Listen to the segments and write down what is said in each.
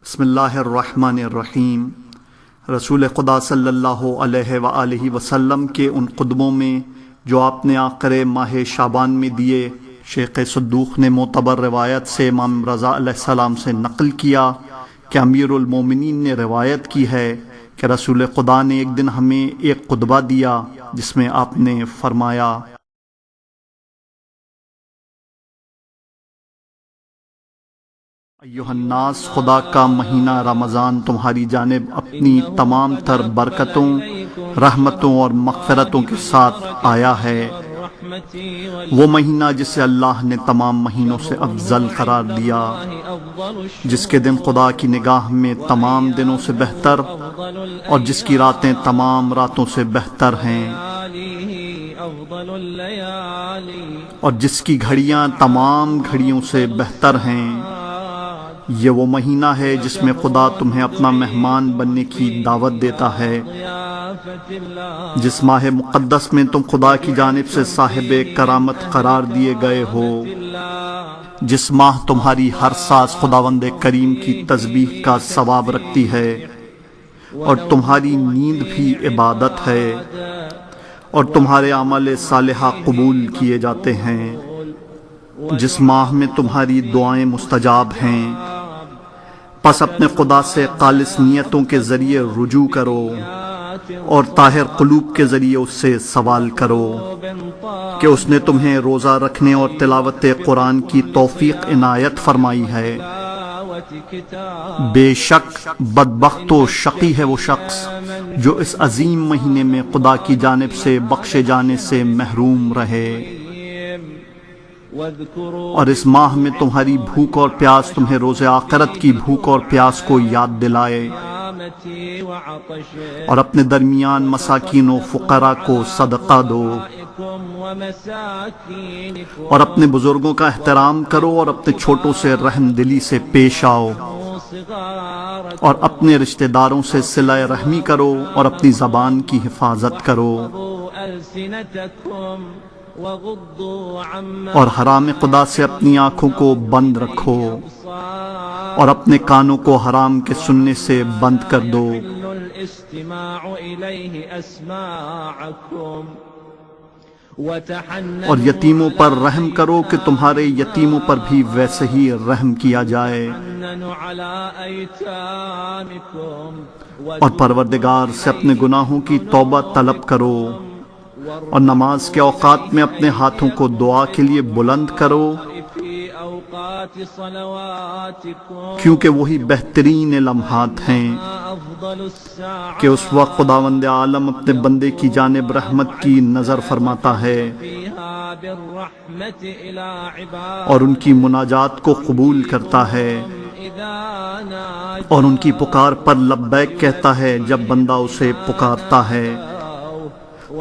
بسم اللہ الرحمن الرحیم۔ رسول خدا صلی اللہ علیہ وآلہ وسلم کے ان قدموں میں جو آپ نے آخر ماہ شعبان میں دیے، شیخ صدوق نے معتبر روایت سے امام رضا علیہ السلام سے نقل کیا کہ امیر المومنین نے روایت کی ہے کہ رسول خدا نے ایک دن ہمیں ایک خطبہ دیا جس میں آپ نے فرمایا: ایھا الناس، خدا کا مہینہ رمضان تمہاری جانب اپنی تمام تر برکتوں، رحمتوں اور مغفرتوں کے ساتھ آیا ہے۔ وہ مہینہ جسے اللہ نے تمام مہینوں سے افضل قرار دیا، جس کے دن خدا کی نگاہ میں تمام دنوں سے بہتر اور جس کی راتیں تمام راتوں سے بہتر ہیں، اور جس کی گھڑیاں تمام گھڑیوں سے بہتر ہیں۔ یہ وہ مہینہ ہے جس میں خدا تمہیں اپنا مہمان بننے کی دعوت دیتا ہے۔ جس ماہ مقدس میں تم خدا کی جانب سے صاحب کرامت قرار دیے گئے ہو، جس ماہ تمہاری ہر سانس خداوند کریم کی تسبیح کا ثواب رکھتی ہے اور تمہاری نیند بھی عبادت ہے اور تمہارے اعمال صالحہ قبول کیے جاتے ہیں، جس ماہ میں تمہاری دعائیں مستجاب ہیں۔ پس اپنے خدا سے خالص نیتوں کے ذریعے رجوع کرو اور طاہر قلوب کے ذریعے اس سے سوال کرو کہ اس نے تمہیں روزہ رکھنے اور تلاوت قرآن کی توفیق عنایت فرمائی ہے۔ بے شک بدبخت و شقی ہے وہ شخص جو اس عظیم مہینے میں خدا کی جانب سے بخشے جانے سے محروم رہے۔ اور اس ماہ میں تمہاری بھوک اور پیاس تمہیں روز آخرت کی بھوک اور پیاس کو یاد دلائے، اور اپنے درمیان مساکین و فقراء کو صدقہ دو، اور اپنے بزرگوں کا احترام کرو اور اپنے چھوٹوں سے رحم دلی سے پیش آؤ، اور اپنے رشتہ داروں سے صلہ رحمی کرو اور اپنی زبان کی حفاظت کرو، اور حرام خدا سے اپنی آنکھوں کو بند رکھو اور اپنے کانوں کو حرام کے سننے سے بند کر دو، اور یتیموں پر رحم کرو کہ تمہارے یتیموں پر بھی ویسے ہی رحم کیا جائے، اور پروردگار سے اپنے گناہوں کی توبہ طلب کرو، اور نماز کے اوقات میں اپنے ہاتھوں کو دعا کے لیے بلند کرو، کیونکہ وہی بہترین لمحات ہیں کہ اس وقت خداوند عالم اپنے بندے کی جانب رحمت کی نظر فرماتا ہے اور ان کی مناجات کو قبول کرتا ہے، اور ان کی پکار پر لبیک کہتا ہے جب بندہ اسے پکارتا ہے،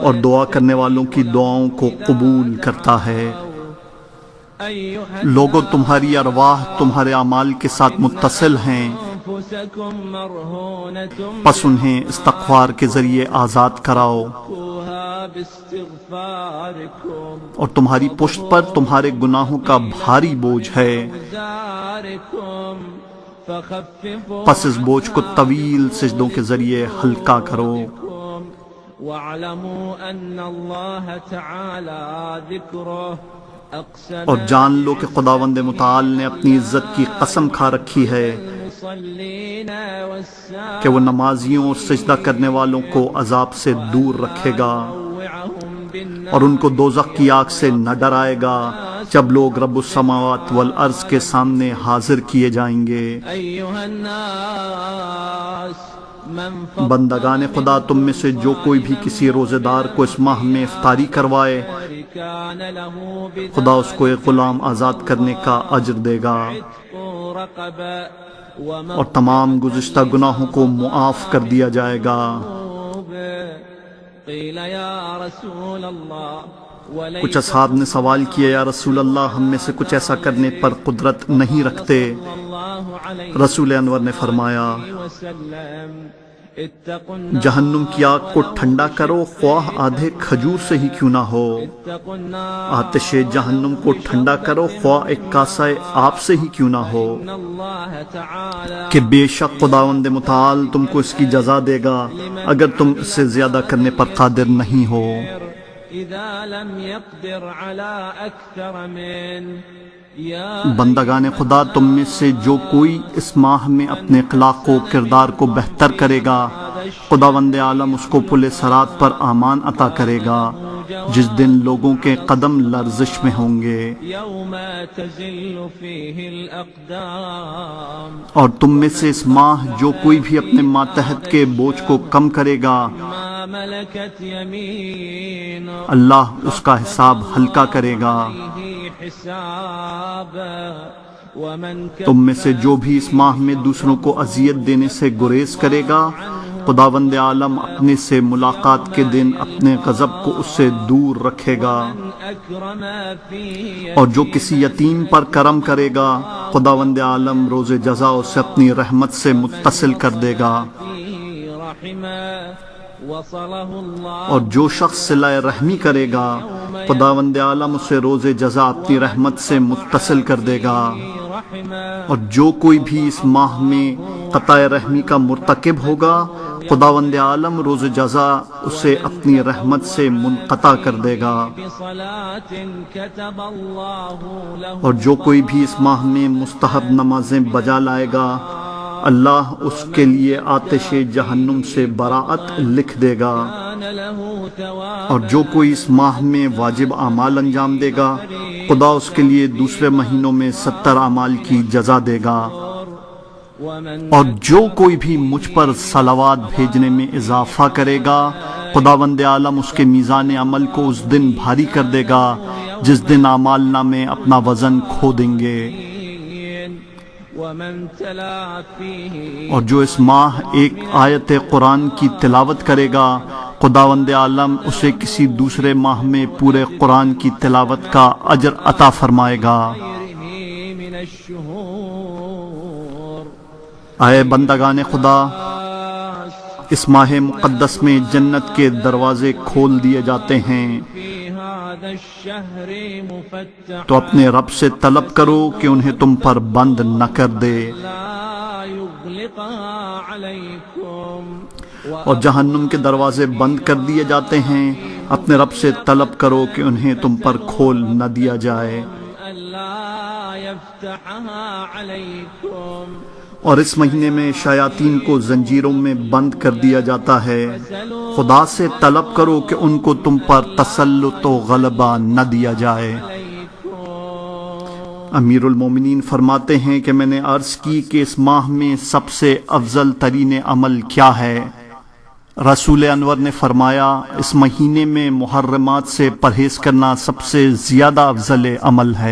اور دعا کرنے والوں کی دعاؤں کو قبول کرتا ہے۔ لوگوں، تمہاری ارواح تمہارے اعمال کے ساتھ متصل ہیں، پس انہیں استغفار کے ذریعے آزاد کراؤ، اور تمہاری پشت پر تمہارے گناہوں کا بھاری بوجھ ہے، پس اس بوجھ کو طویل سجدوں کے ذریعے ہلکا کرو۔ اور جان لو کہ خداوند متعال نے اپنی عزت کی قسم کھا رکھی ہے کہ وہ نمازیوں اور سجدہ کرنے والوں کو عذاب سے دور رکھے گا اور ان کو دوزخ کی آگ سے نہ ڈرائے گا جب لوگ رب السماوات والارض کے سامنے حاضر کیے جائیں گے۔ بندگان خدا، تم میں سے جو کوئی بھی کسی روزے دار کو اس ماہ میں افطاری کروائے، خدا اس کو ایک غلام آزاد کرنے کا اجر دے گا اور تمام گزشتہ گناہوں کو معاف کر دیا جائے گا۔ کچھ اصحاب نے سوال کیا: یا رسول اللہ، ہم میں سے کچھ ایسا کرنے پر قدرت نہیں رکھتے؟ رسول انور نے فرمایا: جہنم کی آگ کو ٹھنڈا کرو خواہ آدھے کھجور سے ہی کیوں نہ ہو، آتش جہنم کو ٹھنڈا کرو خواہ ایک کاسہ آب سے ہی کیوں نہ ہو، کہ بے شک خداوند متعال تم کو اس کی جزا دے گا اگر تم اس سے زیادہ کرنے پر قادر نہیں ہو۔ بندگان خدا تم میں سے جو کوئی اس ماہ میں اپنے اخلاق و کردار کو بہتر کرے گا خداوند عالم اس کو پل صراط پر امان عطا کرے گا جس دن لوگوں کے قدم لرزش میں ہوں گے۔ اور تم میں سے اس ماہ جو کوئی بھی اپنے ماتحت کے بوجھ کو کم کرے گا اللہ اس کا حساب ہلکا کرے گا۔ تم میں سے جو بھی اس ماہ میں دوسروں کو اذیت دینے سے گریز کرے گا خداوند عالم اپنے سے ملاقات کے دن اپنے غضب کو اس سے دور رکھے گا۔ اور جو کسی یتیم پر کرم کرے گا خداوند عالم روز جزا اسے اپنی رحمت سے متصل کر دے گا۔ اور جو شخص صلہ رحمی کرے گا خداوند عالم اسے روز جزا اپنی رحمت سے متصل کر دے گا۔ اور جو کوئی بھی اس ماہ میں قطع رحمی کا مرتکب ہوگا خداوند عالم روز جزا اسے اپنی رحمت سے منقطع کر دے گا۔ اور جو کوئی بھی اس ماہ میں مستحب نمازیں بجا لائے گا اللہ اس کے لیے آتش جہنم سے براعت لکھ دے گا۔ اور جو کوئی اس ماہ میں واجب اعمال انجام دے گا خدا اس کے لیے دوسرے مہینوں میں 70 اعمال کی جزا دے گا۔ اور جو کوئی بھی مجھ پر صلوات بھیجنے میں اضافہ کرے گا خداوند عالم اس کے میزان عمل کو اس دن بھاری کر دے گا جس دن اعمال نامے اپنا وزن کھو دیں گے۔ اور جو اس ماہ ایک آیت قرآن کی تلاوت کرے گا خداوند عالم اسے کسی دوسرے ماہ میں پورے قرآن کی تلاوت کا اجر عطا فرمائے گا۔ اے بندگان خدا اس ماہ مقدس میں جنت کے دروازے کھول دیے جاتے ہیں تو اپنے رب سے طلب کرو کہ انہیں تم پر بند نہ کر دے۔ اور جہنم کے دروازے بند کر دیے جاتے ہیں اپنے رب سے طلب کرو کہ انہیں تم پر کھول نہ دیا جائے۔ اور اس مہینے میں شیاطین کو زنجیروں میں بند کر دیا جاتا ہے خدا سے طلب کرو کہ ان کو تم پر تسلط و غلبہ نہ دیا جائے۔ امیر المومنین فرماتے ہیں کہ میں نے عرض کی کہ اس ماہ میں سب سے افضل ترین عمل کیا ہے؟ رسول انور نے فرمایا اس مہینے میں محرمات سے پرہیز کرنا سب سے زیادہ افضل عمل ہے۔